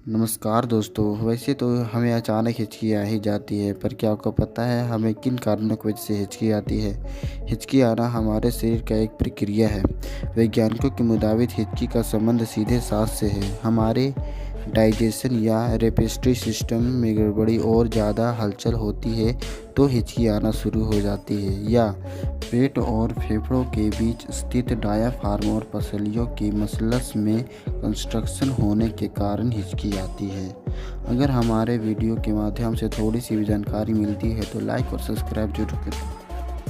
नमस्कार दोस्तों। वैसे तो हमें अचानक हिचकी आ ही जाती है, पर क्या आपको पता है हमें किन कारणों की वजह से हिचकी आती है? हिचकी आना हमारे शरीर का एक प्रक्रिया है। वैज्ञानिकों के मुताबिक हिचकी का संबंध सीधे सांस से है। हमारे डाइजेशन या रेस्पिरेटरी सिस्टम में गड़बड़ी और ज़्यादा हलचल होती है तो हिचकी आना शुरू हो जाती है, या पेट और फेफड़ों के बीच स्थित डायाफ्राम और पसलियों की मसल्स में कंस्ट्रक्शन होने के कारण हिचकी आती है। अगर हमारे वीडियो के माध्यम से थोड़ी सी भी जानकारी मिलती है तो लाइक और सब्सक्राइब जरूर करें।